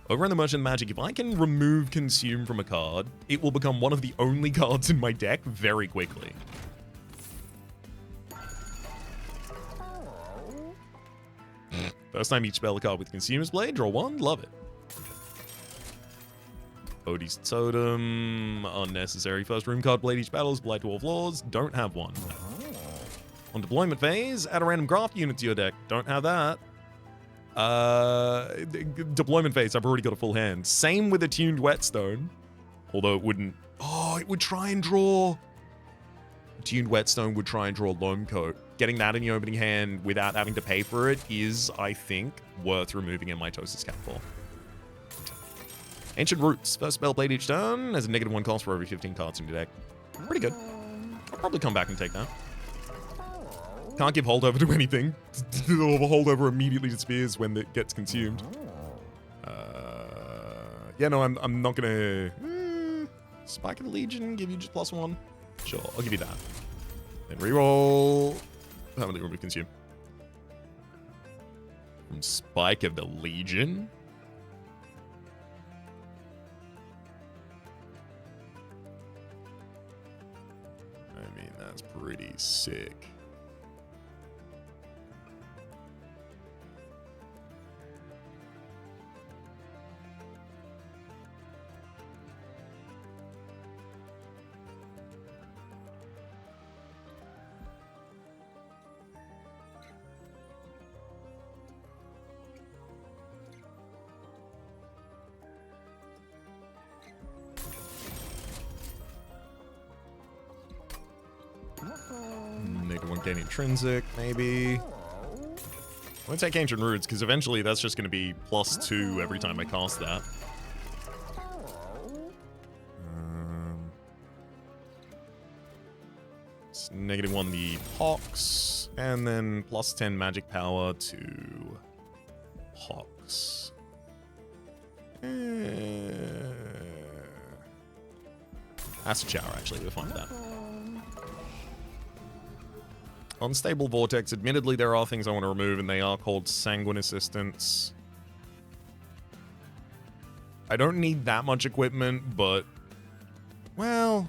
over in the Merchant of Magic, if I can remove Consume from a card, it will become one of the only cards in my deck very quickly. First time each spell a card with Consumer's Blade, draw one, love it. Odie's Totem, unnecessary. First room card, Blade each battles, Blight Dwarf Laws, don't have one. On deployment phase, add a random graft unit to your deck, don't have that. Deployment phase, I've already got a full hand. Same with Attuned Whetstone, although it wouldn't. Oh, it would try and draw. Attuned Whetstone would try and draw Loam Coat. Getting that in your opening hand without having to pay for it is, I think, worth removing a Mitosis cap for. Ancient Roots. First spell played each turn has a -1 cost for every 15 cards in your deck. Pretty good. I'll probably come back and take that. Can't give holdover to anything. The holdover immediately disappears when it gets consumed. Yeah, no, I'm not gonna... Spike of the Legion, give you just +1. Sure, I'll give you that. Then reroll. Permanently remove Consume. From Spike of the Legion? I mean, that's pretty sick. -1 gain intrinsic, maybe. I'm gonna take Ancient Roots, because eventually that's just gonna be +2 every time I cast that. It's -1 the Pox, and then +10 magic power to Pox. Acid Shower, actually, we're fine with that. Unstable Vortex. Admittedly, there are things I want to remove, and they are called Sanguine Assistants. I don't need that much equipment, but... well...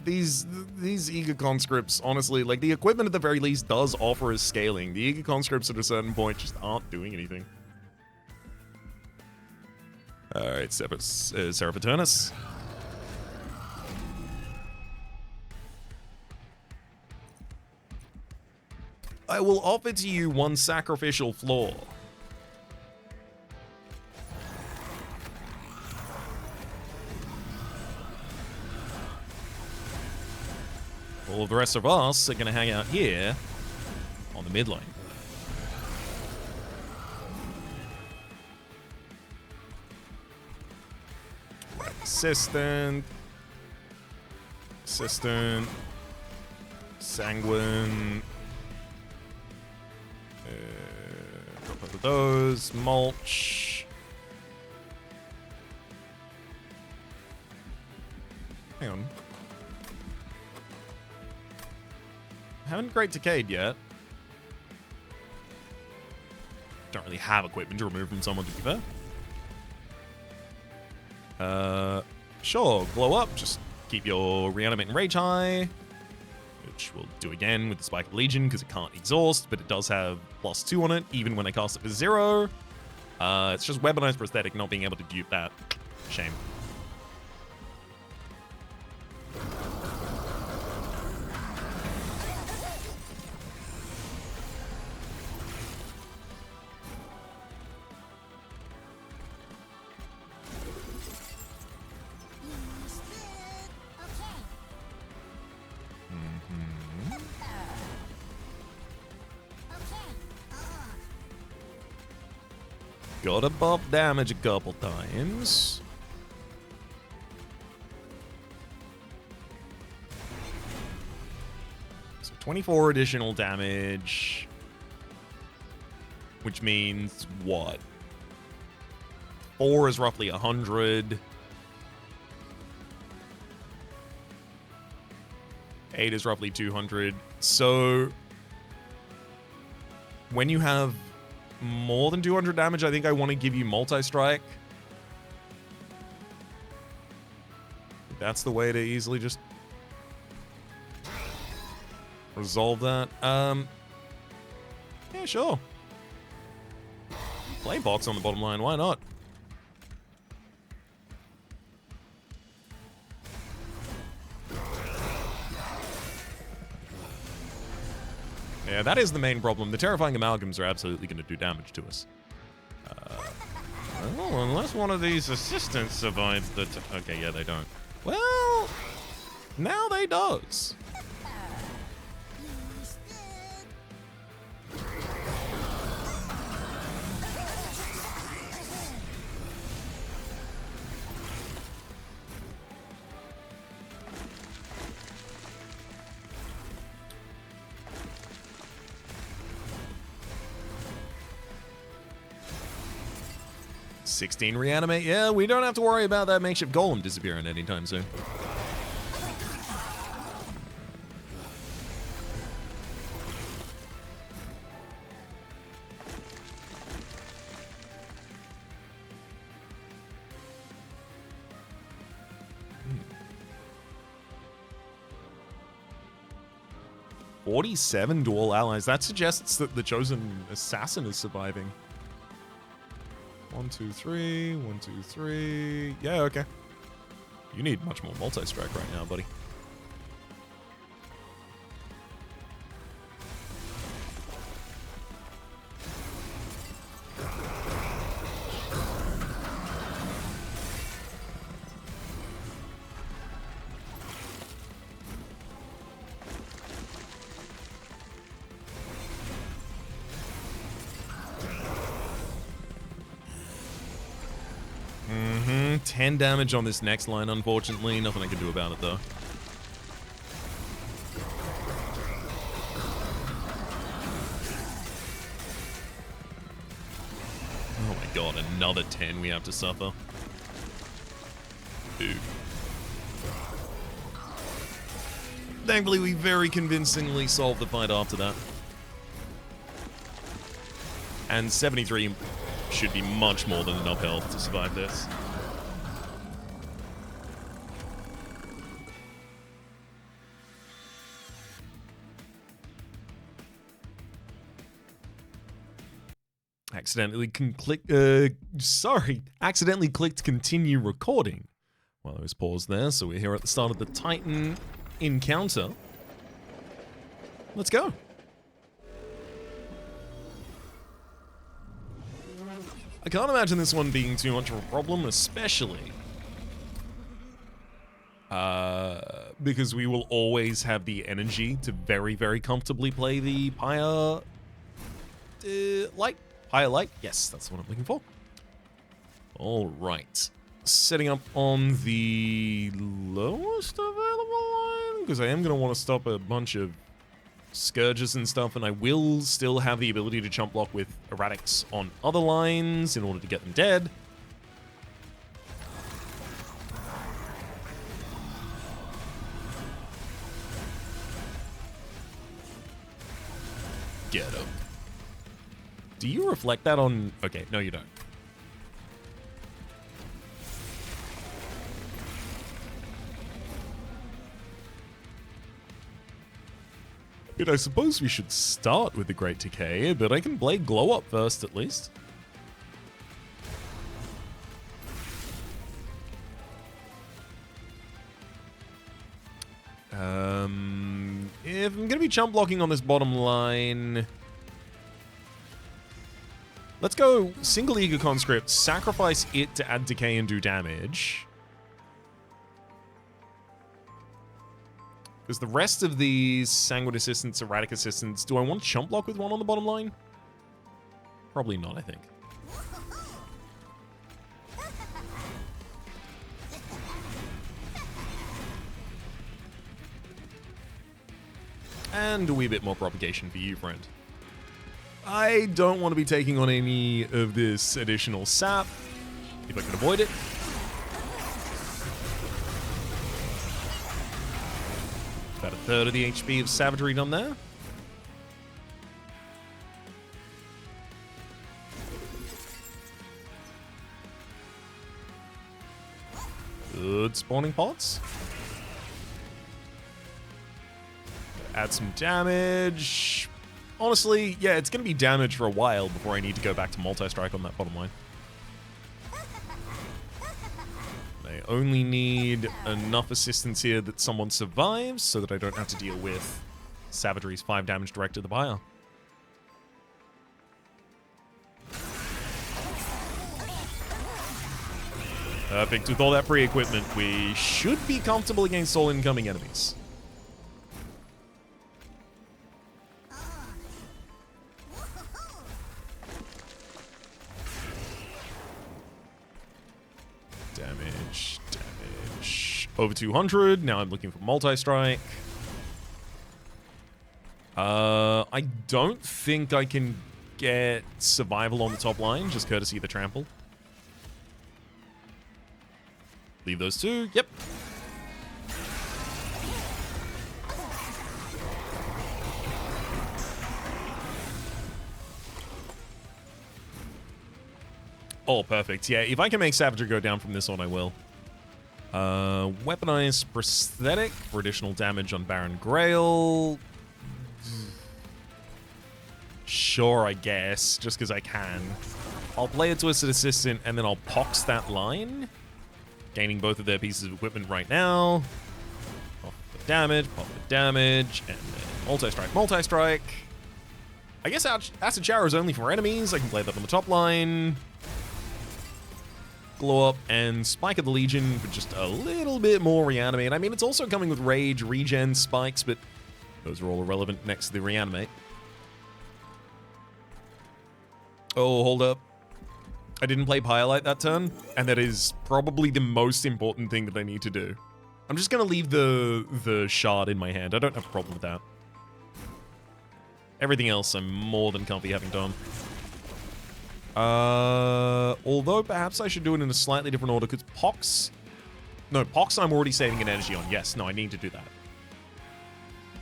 These Eager Conscripts, honestly, like, the equipment at the very least does offer us scaling. The Eager Conscripts at a certain point just aren't doing anything. Alright, Seraphiturnus. I will offer to you one sacrificial floor. All of the rest of us are going to hang out here on the mid lane. Assistant. Sanguine. Both of those. Mulch. Hang on. Haven't Great Decayed yet. Don't really have equipment to remove from someone, to be fair. Sure, glow up. Just keep your Reanimate and Rage high, which we'll do again with the Spike of Legion, because it can't exhaust, but it does have +2 on it, even when I cast it for 0. It's just weaponized prosthetic, not being able to dupe that. Shame. Got to buff damage a couple times. So 24 additional damage, which means what? 4 is roughly 100. 8 is roughly 200. So when you have more than 200 damage, I think I want to give you multi-strike. That's the way to easily just resolve that. Yeah, sure. Play box on the bottom line, why not? Yeah, that is the main problem. The terrifying amalgams are absolutely going to do damage to us. Well, unless one of these assistants survives the... Okay, yeah, they don't. Well, now they does. $16 reanimate. Yeah, we don't have to worry about that makeshift golem disappearing anytime soon. Hmm. 47 dual allies. That suggests that the chosen assassin is surviving. 1, 2, 3. 1, 2, 3. Yeah, okay. You need much more multi-strike right now, buddy. Mm-hmm. 10 damage on this next line, unfortunately. Nothing I can do about it, though. Oh my god, another 10 we have to suffer. Dude. Thankfully, we very convincingly solved the fight after that. And 73 should be much more than enough health to survive this. Accidentally accidentally clicked continue recording while I was paused there. So we're here at the start of the Titan encounter. Let's go. I can't imagine this one being too much of a problem, especially because we will always have the energy to very, very comfortably play the Pyre Light. Pyre Light? Yes, that's what I'm looking for. All right. Setting up on the lowest available line, because I am going to want to stop a bunch of Scourges and stuff, and I will still have the ability to chump block with erratics on other lines in order to get them dead. Get him. Do you reflect that on... Okay, no you don't. But I suppose we should start with the Great Decay, but I can Blade Glow Up first at least. If I'm going to be chump blocking on this bottom line... Let's go single Eager Conscript, sacrifice it to add decay and do damage. Because the rest of these Sanguine Assistants, Erratic Assistants, do I want chump block with one on the bottom line? Probably not, I think. And a wee bit more propagation for you, friend. I don't want to be taking on any of this additional sap, if I can avoid it. About a third of the HP of Savagery done there. Good spawning pods. Add some damage. Honestly, yeah, it's going to be damage for a while before I need to go back to multi-strike on that bottom line. I only need enough assistance here that someone survives so that I don't have to deal with Savagery's 5 damage direct to the buyer. Perfect. With all that pre-equipment, we should be comfortable against all incoming enemies. Damage, damage. Over 200. Now I'm looking for multi-strike. I don't think I can get survival on the top line, just courtesy of the trample. Leave those two. Yep. Oh, perfect. Yeah, if I can make Savager go down from this on, I will. Weaponized prosthetic for additional damage on Baron Grail. Sure, I guess, just because I can. I'll play a Twisted Assistant, and then I'll pox that line. Gaining both of their pieces of equipment right now. Pop the damage, and then multi-strike, multi-strike. I guess Acid Shower is only for enemies. I can play that on the top line. Glow Up and Spike of the Legion for just a little bit more reanimate. I mean, it's also coming with Rage, Regen, Spikes, but those are all irrelevant next to the reanimate. Oh, hold up. I didn't play Pyolite that turn, and that is probably the most important thing that I need to do. I'm just going to leave the shard in my hand. I don't have a problem with that. Everything else I'm more than comfy having done. Although perhaps I should do it in a slightly different order, because Pox... No, Pox I'm already saving an energy on. Yes, no, I need to do that.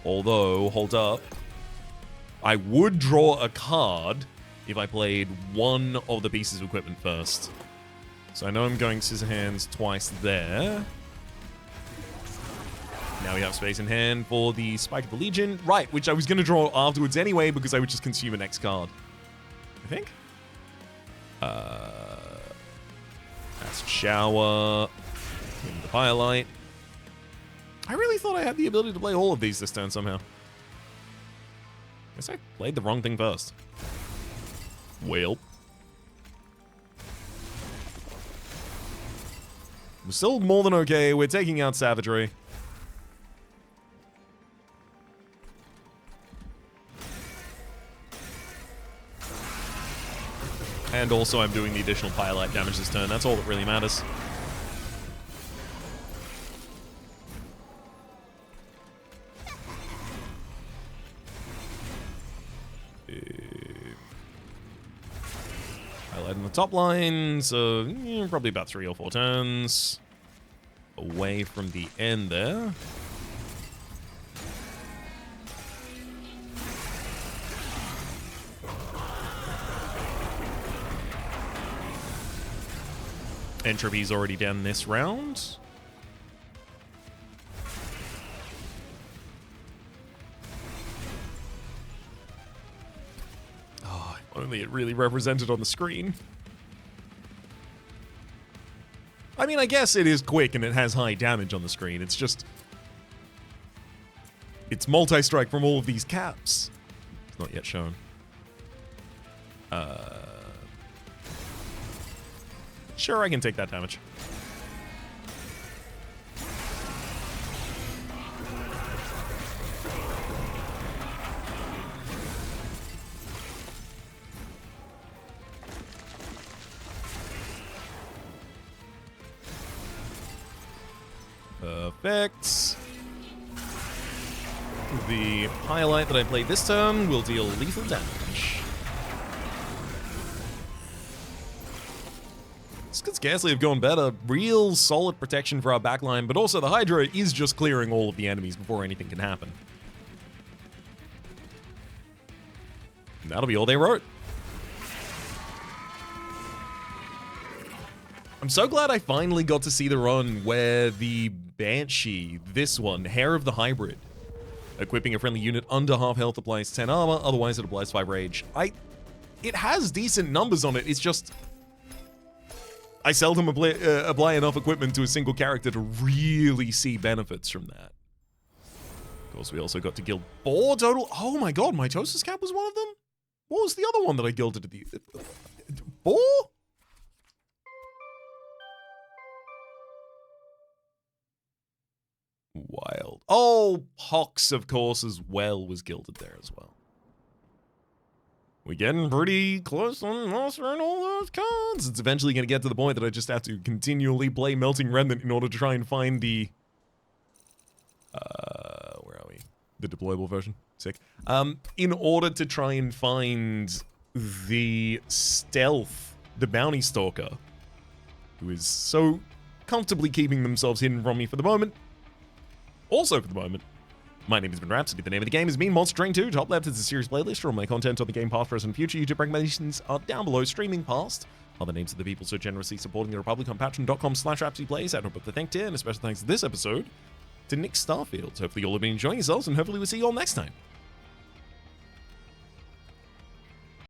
Although, hold up. I would draw a card if I played one of the pieces of equipment first. So I know I'm going Scissor Hands twice there. Now we have space in hand for the Spike of the Legion. Right, which I was going to draw afterwards anyway because I would just consume a next card. I think. Acid Shower. In the Firelight. I really thought I had the ability to play all of these this turn somehow. Guess I played the wrong thing first. Well. We're still more than okay. We're taking out Savagery. And also I'm doing the additional Pyolite damage this turn. That's all that really matters. Highlight in the top line, so probably about 3 or 4 turns away from the end there. Entropy's already down this round. Oh, if only it really represented on the screen. I mean, I guess it is quick and it has high damage on the screen. It's just... it's multi-strike from all of these caps. It's not yet shown. Sure, I can take that damage. Perfect. The highlight that I played this turn will deal lethal damage. This could scarcely have gone better. Real solid protection for our backline, but also the Hydra is just clearing all of the enemies before anything can happen. And that'll be all they wrote. I'm so glad I finally got to see the run where the Banshee, this one, Hair of the Hybrid, equipping a friendly unit under half health applies 10 armor, otherwise it applies 5 rage. It has decent numbers on it, it's just I seldom apply enough equipment to a single character to really see benefits from that. Of course, we also got to guild 4 total. Oh my god, Mitosis Cap was one of them? What was the other one that I guilded at the... 4? Wild. Oh, Pox, of course, as well, was gilded there as well. We're getting pretty close on mastering all those cards. It's eventually going to get to the point that I just have to continually play Melting Remnant in order to try and find the... where are we? The deployable version. Sick. In order to try and find the stealth, the bounty stalker, who is so comfortably keeping themselves hidden from me for the moment. Also for the moment, my name has been Rhapsody. The name of the game is Monster Train 2. Top left is a series playlist for all my content on the game past, present, and future. YouTube recommendations are down below. Streaming past are the names of the people so generously supporting the Republic on patreon.com/RhapsodyPlays. I'd up the thank tier, and a special thanks to this episode to Nick Starfield. Hopefully you all have been enjoying yourselves, and hopefully we'll see you all next time.